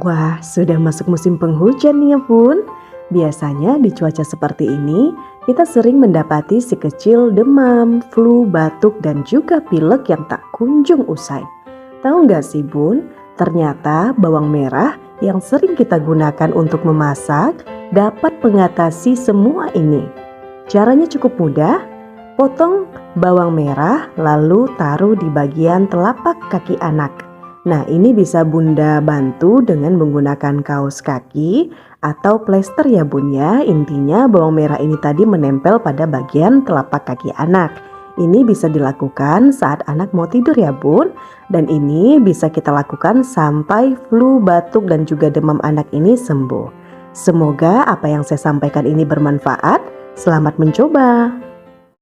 Wah, sudah masuk musim penghujan nih ya Bun. Biasanya di cuaca seperti ini, kita sering mendapati si kecil demam, flu, batuk, dan juga pilek yang tak kunjung usai. Tahu nggak sih Bun, ternyata bawang merah yang sering kita gunakan untuk memasak dapat mengatasi semua ini. Caranya cukup mudah, potong bawang merah lalu taruh di bagian telapak kaki anak. Nah, ini bisa Bunda bantu dengan menggunakan kaos kaki atau plester ya Bun ya. Intinya bawang merah ini tadi menempel pada bagian telapak kaki anak. Ini bisa dilakukan saat anak mau tidur ya Bun. Dan ini bisa kita lakukan sampai flu, batuk dan juga demam anak ini sembuh. Semoga apa yang saya sampaikan ini bermanfaat. Selamat mencoba.